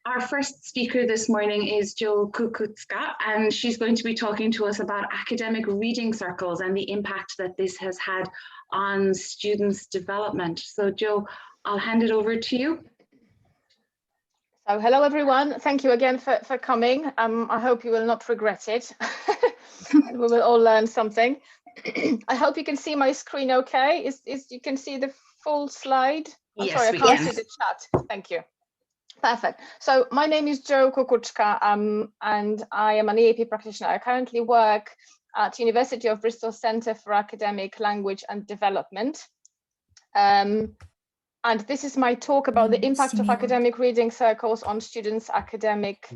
Our first speaker this morning is Jo Kukuczka, and she's going to be talking to us about academic reading circles and the impact that this has had on students' development. So Jo, I'll hand it over to you. So hello everyone, thank you again for coming. I hope you will not regret it. And we will all learn something. I hope you can see my screen okay. You can see the full slide? I'm sorry, I can't see the chat. Thank you. Perfect. So my name is Jo Kukuczka, and I am an EAP practitioner. I currently work at University of Bristol Centre for Academic Language and Development. And this is my talk about the impact of academic reading circles on students' academic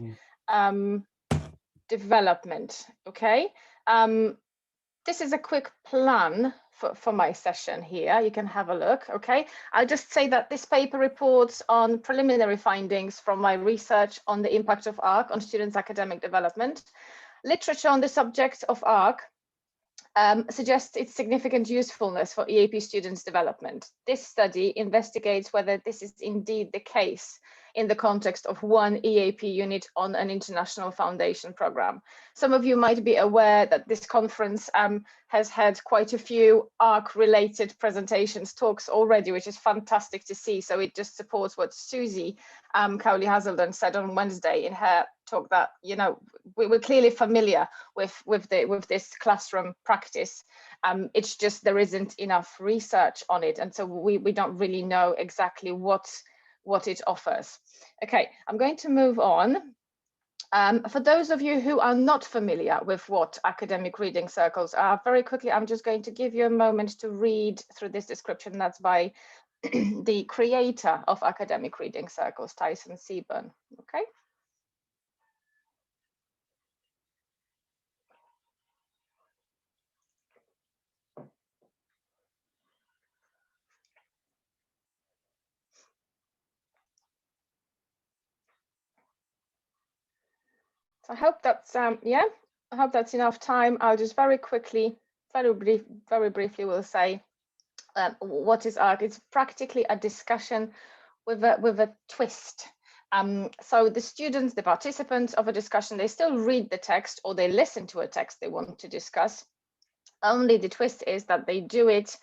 development. Okay. This is a quick plan for my session here. You can have a look. Okay. I'll just say that this paper reports on preliminary findings from my research on the impact of ARC on students' academic development. Literature on the subject of ARC suggests its significant usefulness for EAP students' development. This study investigates whether this is indeed the case in the context of one EAP unit on an international foundation program. Some of you might be aware that this conference has had quite a few ARC-related presentations, talks already, which is fantastic to see. So it just supports what Susie Cowley-Haselden said on Wednesday in her talk, that we're clearly familiar with this classroom practice. It's just there isn't enough research on it, and so we don't really know exactly what it offers. Okay, I'm going to move on. For those of you who are not familiar with what academic reading circles are, very quickly, I'm just going to give you a moment to read through this description. That's by the creator of academic reading circles, Tyson Seburn. Okay. So I hope that's I hope that's enough time. I'll just very quickly, very briefly, will say what is ARC. It's practically a discussion with a twist. So the students, the participants of a discussion, they still read the text or they listen to a text they want to discuss. Only the twist is that they do it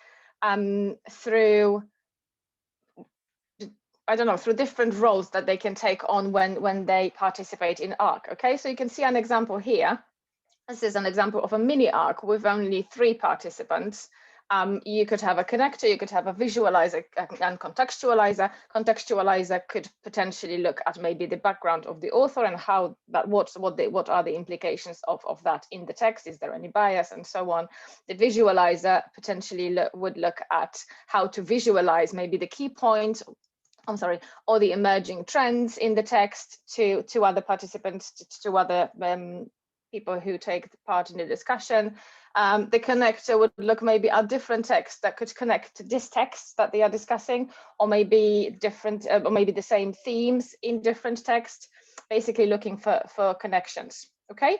through, I don't know, through different roles that they can take on when they participate in ARC. Okay, so you can see an example here. This is an example of a mini ARC with only 3 participants. You could have a connector, you could have a visualizer and contextualizer. Contextualizer could potentially look at maybe the background of the author and how that, what are the implications of that in the text. Is there any bias and so on? The visualizer potentially would look at how to visualize maybe the key points, or the emerging trends in the text to other participants, to other people who take part in the discussion. The connector would look maybe at different texts that could connect to this text that they are discussing, or maybe different, or maybe the same themes in different texts, basically looking for connections. Okay,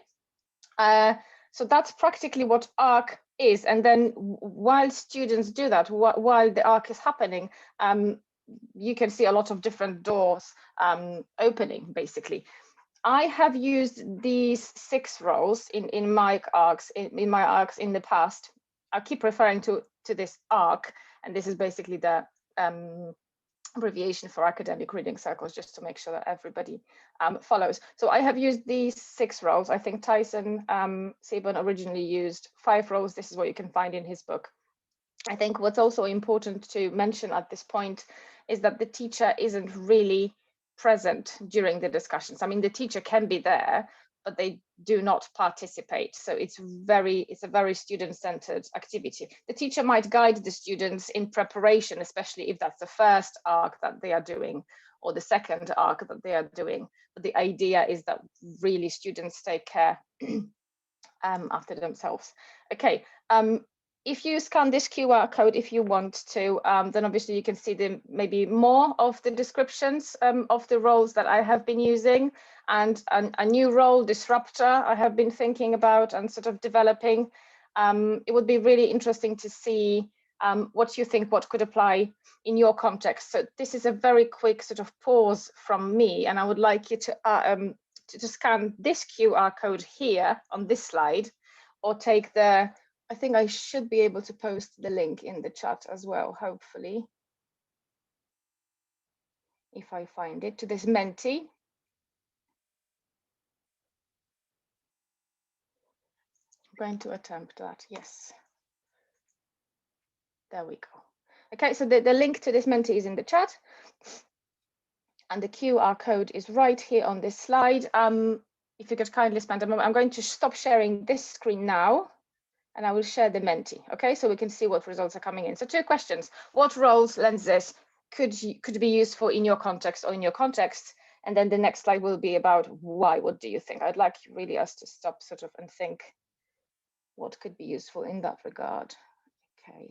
so that's practically what ARC is. And then while students do that, while the ARC is happening, you can see a lot of different doors opening, basically. I have used these 6 roles in my ARCs in the past. I keep referring to this ARC, and this is basically the abbreviation for academic reading circles, just to make sure that everybody follows. So I have used these 6 roles. I think Tyson Seburn originally used 5 roles. This is what you can find in his book. I think what's also important to mention at this point is that the teacher isn't really present during the discussions. I mean, the teacher can be there, but they do not participate. So it's a very student-centered activity. The teacher might guide the students in preparation, especially if that's the first ARC that they are doing or the second ARC that they are doing. But the idea is that really students take care after themselves. Okay. If you scan this QR code, if you want to, then obviously you can see maybe more of the descriptions of the roles that I have been using, and a new role, disruptor, I have been thinking about and sort of developing. It would be really interesting to see what you think, what could apply in your context. So this is a very quick sort of pause from me, and I would like you to scan this QR code here on this slide, or take the, I think I should be able to post the link in the chat as well, hopefully, if I find it, to this Menti. I'm going to attempt that, yes. There we go. Okay, so the link to this Menti is in the chat, and the QR code is right here on this slide. If you could kindly spend a moment, I'm going to stop sharing this screen now, and I will share the Menti, okay, so we can see what results are coming in. So 2 questions: what roles, lenses could be useful in your context or in your context? And then the next slide will be about why. What do you think? I'd like really us to stop sort of and think what could be useful in that regard. Okay.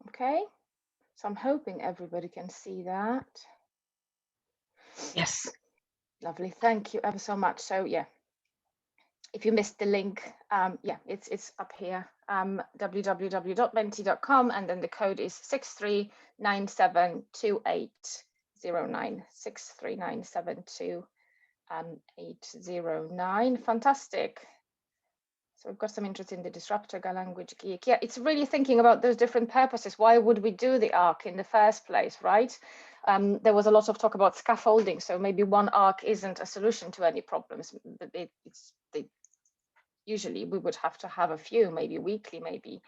Okay, so I'm hoping everybody can see that. Yes. Lovely, thank you ever so much. So yeah, if you missed the link, yeah, it's up here, www.menti.com, and then the code is 63972809, 63972809. Fantastic. So we've got some interest in the disruptor, language geek. Yeah, it's really thinking about those different purposes. Why would we do the ARC in the first place, right? There was a lot of talk about scaffolding. So maybe one ARC isn't a solution to any problems, but usually we would have to have a few, maybe weekly, maybe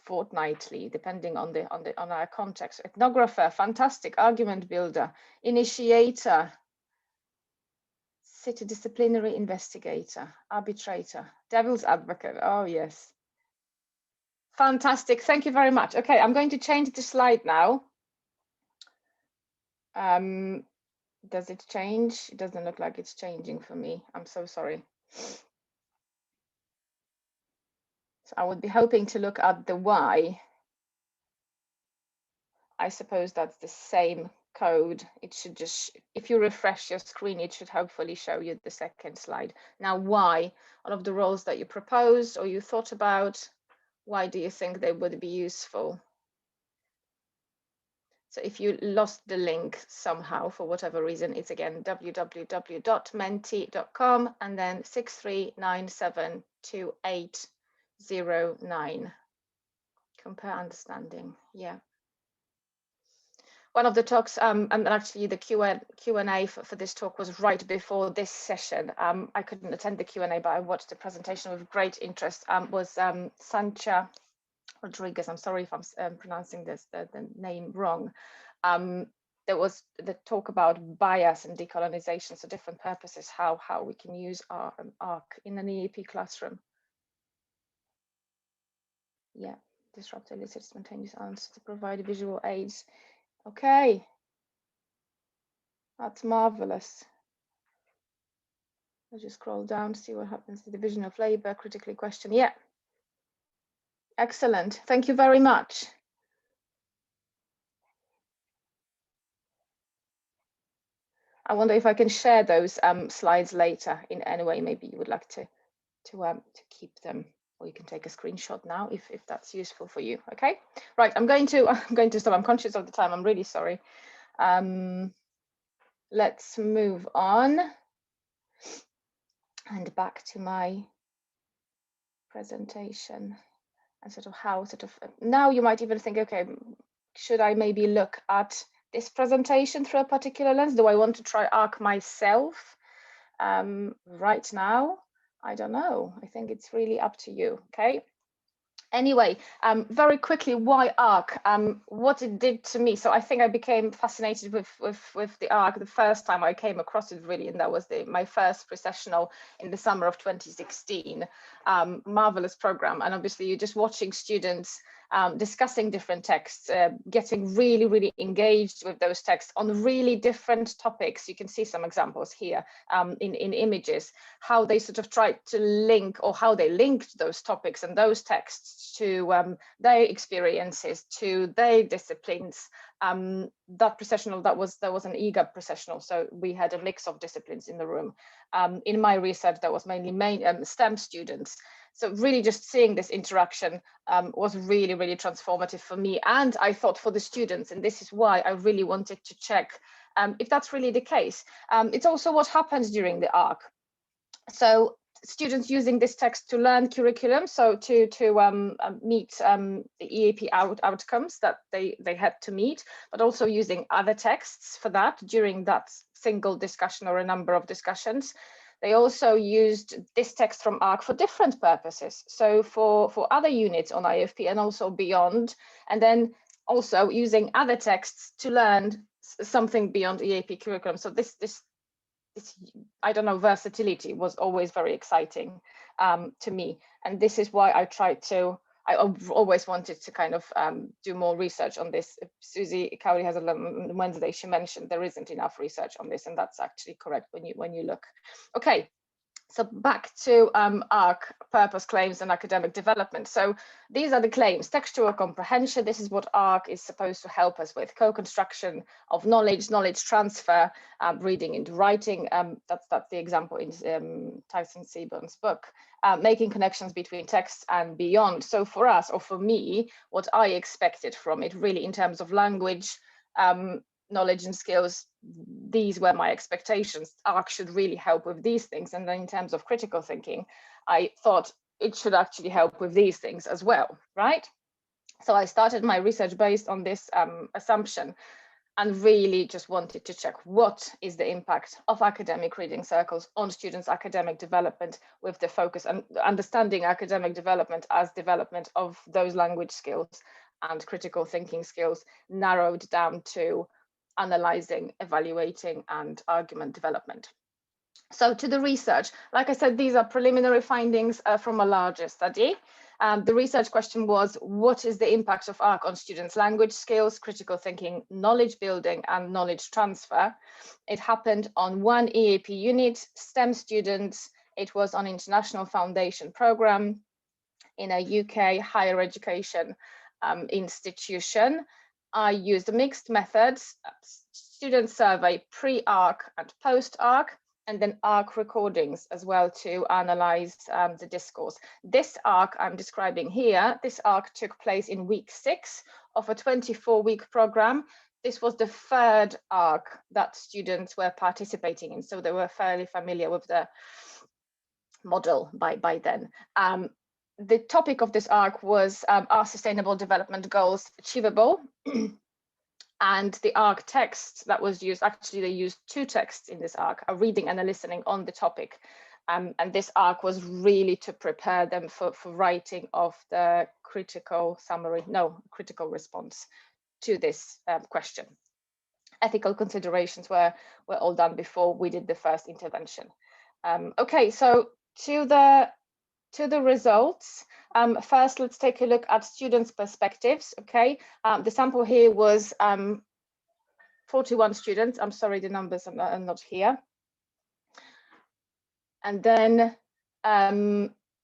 fortnightly, depending on our context. Ethnographer, fantastic. Argument builder, initiator, city disciplinary investigator, arbitrator, devil's advocate. Oh yes, fantastic, thank you very much. Okay, I'm going to change the slide now. Does it change? It doesn't look like it's changing for me. I'm so sorry. So I would be hoping to look at the why. I suppose that's the same code. It should just, if you refresh your screen, it should hopefully show you the second slide. Now, why? All of the roles that you proposed or you thought about, why do you think they would be useful? So if you lost the link somehow for whatever reason, it's again www.menti.com and then 63972809. Compare understanding. Yeah. One of the talks, and actually the Q&A for this talk was right before this session. I couldn't attend the Q&A, but I watched the presentation with great interest. Was Sancha Rodriguez. I'm sorry if I'm pronouncing the name wrong. There was the talk about bias and decolonization, so different purposes, how we can use our ARC in an EAP classroom. Yeah, disrupt illicit spontaneous answers to provide visual aids. Okay, that's marvelous. I'll just scroll down to see what happens. The division of labor, critically question. Yeah, excellent. Thank you very much. I wonder if I can share those slides later in any way. Maybe you would like to keep them, or you can take a screenshot now if that's useful for you. Okay, right. I'm going to stop. I'm conscious of the time. I'm really sorry. Let's move on and back to my presentation and sort of how now you might even think, okay, should I maybe look at this presentation through a particular lens? Do I want to try ARC myself right now? I don't know. I think it's really up to you. Okay. Anyway, very quickly, why ARC? What it did to me. So I think I became fascinated with the ARC the first time I came across it, really, and that was my first Processional in the summer of 2016. Marvelous program, and obviously you're just watching students discussing different texts, getting really, really engaged with those texts on really different topics. You can see some examples here in images, how they sort of tried to link, or how they linked those topics and those texts to their experiences, to their disciplines. That processional, that was an eager processional, so we had a mix of disciplines in the room. In my research, that was mainly STEM students. So really just seeing this interaction was really, really transformative for me, and I thought for the students, and this is why I really wanted to check if that's really the case. It's also what happens during the arc. So students using this text to learn curriculum, so to meet the EAP outcomes that they had to meet, but also using other texts for that during that single discussion or a number of discussions. They also used this text from ARC for different purposes, so for other units on IFP and also beyond, and then also using other texts to learn something beyond EAP curriculum. So this I don't know, versatility was always very exciting to me, and this is why I always wanted to kind of do more research on this. Susie Cowley-Haselden on Wednesday, she mentioned there isn't enough research on this, and that's actually correct when you look. Okay, so back to ARC, purpose, claims, and academic development. So these are the claims: textual comprehension. This is what ARC is supposed to help us with: co-construction of knowledge, knowledge transfer, reading into writing. That's the example in Tyson Seburn's book. Making connections between texts and beyond. So for us, or for me, what I expected from it really in terms of language, knowledge and skills, these were my expectations. ARC should really help with these things. And then in terms of critical thinking, I thought it should actually help with these things as well, right? So I started my research based on this assumption, and really just wanted to check what is the impact of academic reading circles on students' academic development, with the focus on understanding academic development as development of those language skills and critical thinking skills, narrowed down to analyzing, evaluating, and argument development. So to the research, like I said, these are preliminary findings from a larger study. The research question was, what is the impact of ARC on students' language skills, critical thinking, knowledge building, and knowledge transfer? It happened on one EAP unit, STEM students. It was an international foundation program in a UK higher education institution. I used mixed methods, student survey, pre-ARC and post-ARC, and then ARC recordings as well to analyze the discourse. This ARC I'm describing here, this ARC took place in week 6 of a 24-week program. This was the third ARC that students were participating in, so they were fairly familiar with the model by then. The topic of this ARC was, are sustainable development goals achievable? And the ARC text that was used, actually they used 2 texts in this ARC, a reading and a listening on the topic. And this ARC was really to prepare them for writing of the critical response to this question. Ethical considerations were all done before we did the first intervention. Okay, so to the results. First, let's take a look at students' perspectives. Okay, the sample here was 41 students. I'm sorry, the numbers are not here. And then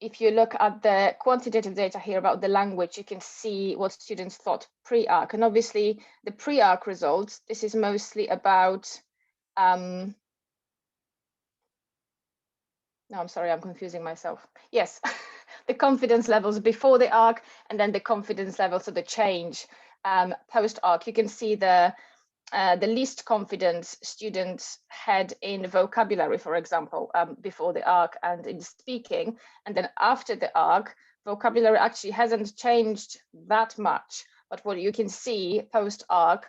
if you look at the quantitative data here about the language, you can see what students thought pre-ARC. And obviously the pre-ARC results, this is mostly about, no, I'm sorry, I'm confusing myself. Yes, the confidence levels before the ARC, and then the confidence levels of the change post-ARC. You can see the least confidence students had in vocabulary, for example, before the ARC, and in speaking. And then after the ARC, vocabulary actually hasn't changed that much. But what you can see post-ARC,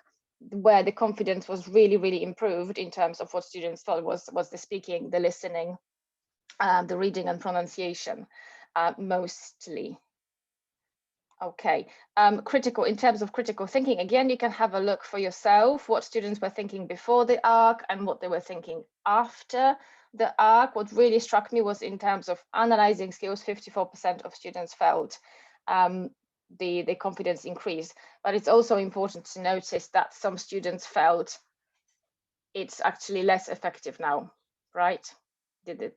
where the confidence was really, really improved in terms of what students thought was the speaking, the listening, the reading and pronunciation, mostly. Okay, in terms of critical thinking, again, you can have a look for yourself what students were thinking before the ARC and what they were thinking after the ARC. What really struck me was in terms of analyzing skills, 54% of students felt the confidence increased. But it's also important to notice that some students felt it's actually less effective now, right? Did it?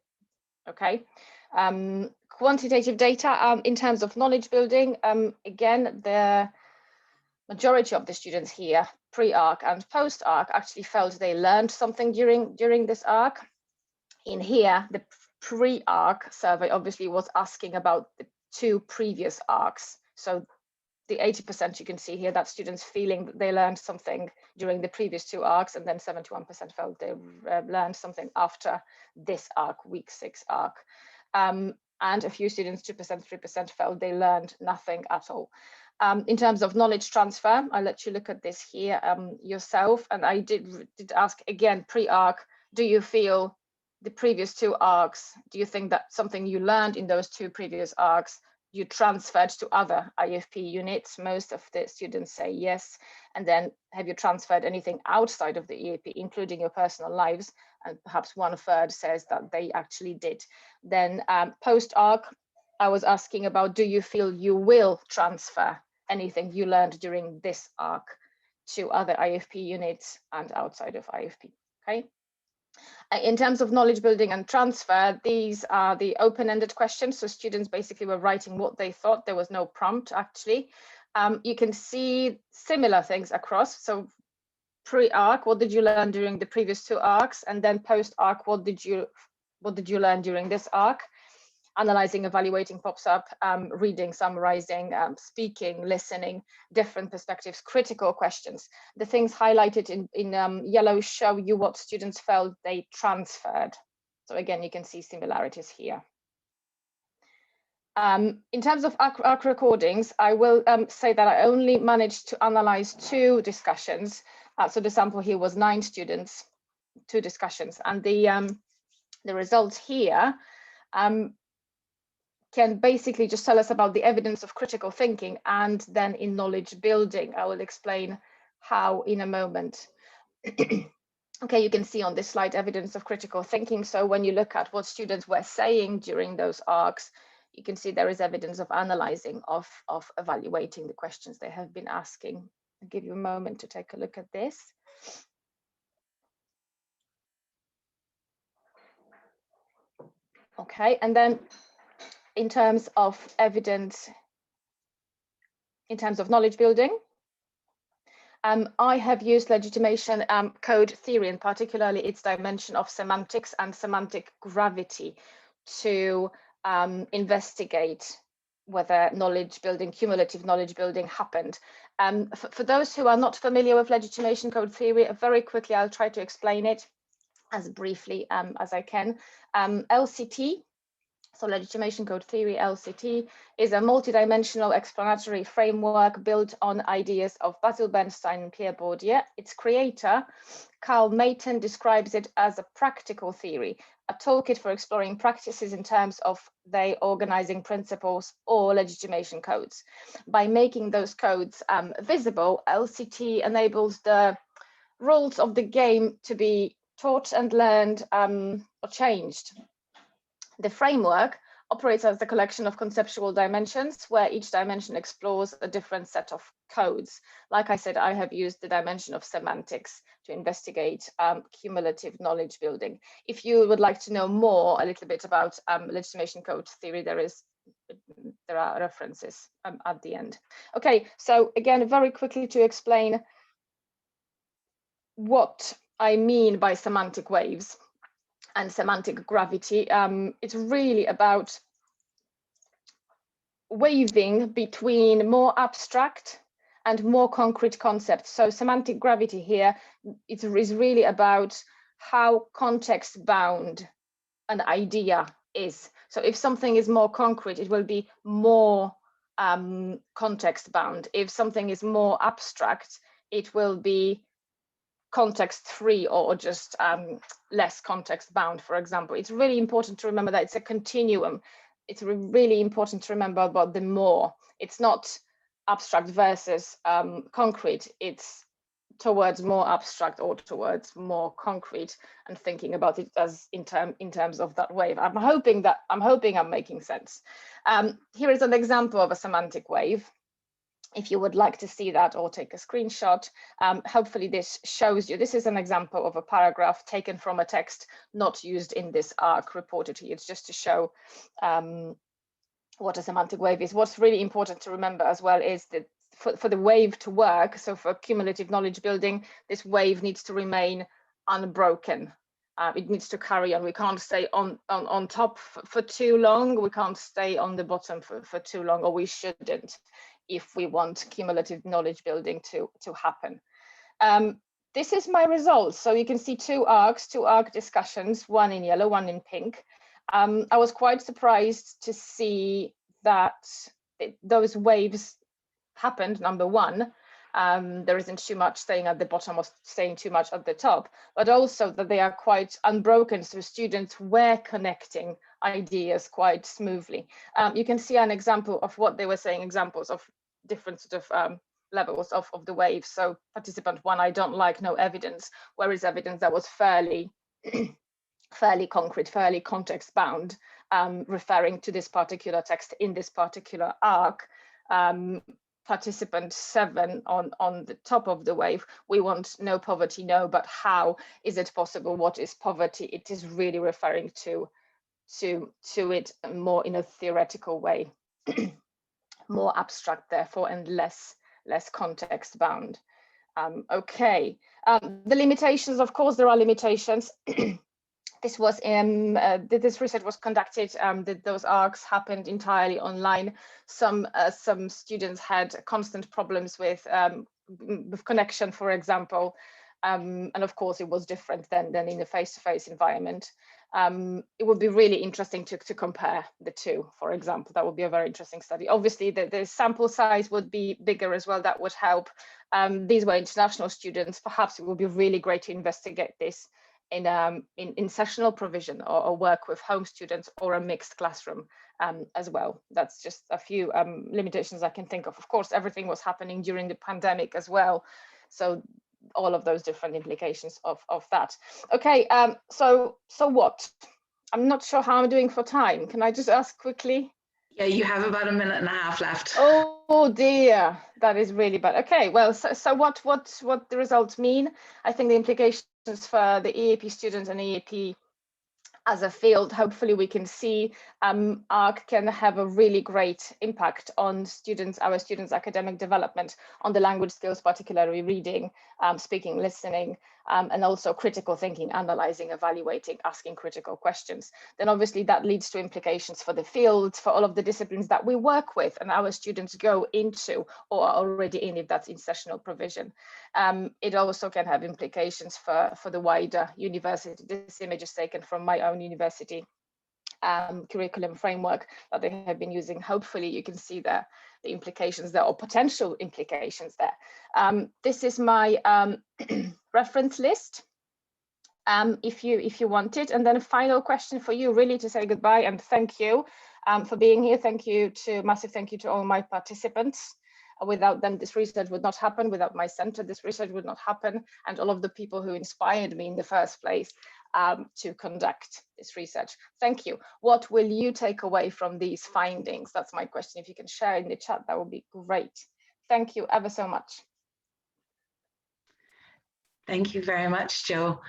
Okay. Quantitative data in terms of knowledge building, again, the majority of the students here, pre-ARC and post-ARC, actually felt they learned something during this ARC. In here, the pre-ARC survey obviously was asking about the 2 previous ARCs. So the 80% you can see here, that students feeling that they learned something during the previous 2 ARCs, and then 71% felt they learned something after this ARC, week 6 ARC. And a few students, 2%, 3% felt they learned nothing at all. In terms of knowledge transfer, I'll let you look at this here yourself. And I did ask again, pre-ARC, do you feel the previous 2 ARCs, do you think that something you learned in those 2 previous ARCs you transferred to other IFP units? Most of the students say yes. And then have you transferred anything outside of the EAP, including your personal lives? And perhaps 1/3 says that they actually did. Then post-ARC, I was asking about, do you feel you will transfer anything you learned during this ARC to other IFP units and outside of IFP, okay? In terms of knowledge building and transfer, these are the open-ended questions. So students basically were writing what they thought. There was no prompt, actually. You can see similar things across. So pre-ARC, what did you learn during the previous 2 ARCs? And then post-ARC, what did you learn during this ARC? Analyzing, evaluating pops up, reading, summarizing, speaking, listening, different perspectives, critical questions. The things highlighted in yellow show you what students felt they transferred. So again, you can see similarities here. In terms of ARC recordings, I will say that I only managed to analyze 2 discussions. So the sample here was 9 students, 2 discussions, and the results here can basically just tell us about the evidence of critical thinking, and then in knowledge building. I will explain how in a moment. Okay, you can see on this slide evidence of critical thinking. So when you look at what students were saying during those ARCs, you can see there is evidence of analyzing, of evaluating the questions they have been asking. I'll give you a moment to take a look at this. Okay, and then in terms of evidence, in terms of knowledge building, I have used legitimation code theory, and particularly its dimension of semantics and semantic gravity, to investigate whether knowledge building, cumulative knowledge building happened. For those who are not familiar with legitimation code theory, very quickly, I'll try to explain it as briefly as I can. LCT, so legitimation code theory, LCT, is a multidimensional explanatory framework built on ideas of Basil Bernstein and Pierre Bourdieu. Its creator, Carl Mayton, describes it as a practical theory, a toolkit for exploring practices in terms of their organizing principles or legitimation codes. By making those codes visible, LCT enables the rules of the game to be taught and learned or changed. The framework operates as a collection of conceptual dimensions where each dimension explores a different set of codes. Like I said, I have used the dimension of semantics to investigate cumulative knowledge building. If you would like to know more a little bit about legitimation code theory, there are references at the end. Okay, so again, very quickly to explain what I mean by semantic waves and semantic gravity. It's really about waving between more abstract and more concrete concepts. So semantic gravity here, it is really about how context bound an idea is. So if something is more concrete, it will be more context bound. If something is more abstract, it will be context free or just less context bound, for example. It's really important to remember that it's a continuum. It's really important to remember about the more. It's not abstract versus concrete. It's towards more abstract or towards more concrete, and thinking about it as in terms of that wave. I'm hoping I'm making sense. Here is an example of a semantic wave. if you would like to see that or take a screenshot. Hopefully this shows you, this is an example of a paragraph taken from a text not used in this arc reported to you. It's just to show what a semantic wave is. What's really important to remember as well is that for the wave to work, so for cumulative knowledge building, this wave needs to remain unbroken. It needs to carry on. We can't stay on top for too long. We can't stay on the bottom for too long, or we shouldn't, if we want cumulative knowledge building to happen. This is my results. So you can see two arc discussions, one in yellow, one in pink. I was quite surprised to see that those waves happened, number one. There isn't too much staying at the bottom or staying too much at the top, but also that they are quite unbroken, so students were connecting ideas quite smoothly. You can see an example of what they were saying, examples of different sort of levels of the waves. So participant one, I don't like, no evidence, whereas evidence that was fairly fairly concrete, fairly context bound, referring to this particular text in this particular arc. Participant 7 on the top of the wave, we want no poverty, no, but how is it possible? What is poverty? It is really referring to it more in a theoretical way, more abstract therefore, and less context bound. Okay, the limitations, of course, there are limitations. This was this research was conducted. Those arcs happened entirely online. Some students had constant problems with connection, for example, and of course it was different than in a face-to-face environment. It would be really interesting to compare the two. For example, that would be a very interesting study. Obviously, the sample size would be bigger as well. That would help. These were international students. Perhaps it would be really great to investigate this in sessional provision or work with home students or a mixed classroom as well. That's just a few limitations I can think of. Of course, everything was happening during the pandemic as well. So all of those different implications of that. Okay, so what? I'm not sure how I'm doing for time. Can I just ask quickly? Yeah, you have about 1.5 minutes left. Oh dear, that is really bad. Okay, well, so what the results mean? I think the implications for the EAP students and EAP as a field, hopefully we can see ARC can have a really great impact on our students' academic development, on the language skills, particularly reading, speaking, listening, and also critical thinking, analyzing, evaluating, asking critical questions. Then obviously that leads to implications for the field, for all of the disciplines that we work with and our students go into or are already in, if that's in sessional provision. It also can have implications for the wider university. This image is taken from my own university curriculum framework that they have been using. Hopefully you can see the implications there, or potential implications there. This is my reference list, if you want it. And then a final question for you, really to say goodbye and thank you for being here. Massive thank you to all my participants. Without them, this research would not happen. Without my center, this research would not happen. And all of the people who inspired me in the first place to conduct this research. Thank you. What will you take away from these findings? That's my question. If you can share in the chat, that would be great. Thank you ever so much. Thank you very much, Jo.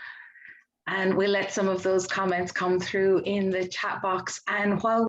And we'll let some of those comments come through in the chat box. And while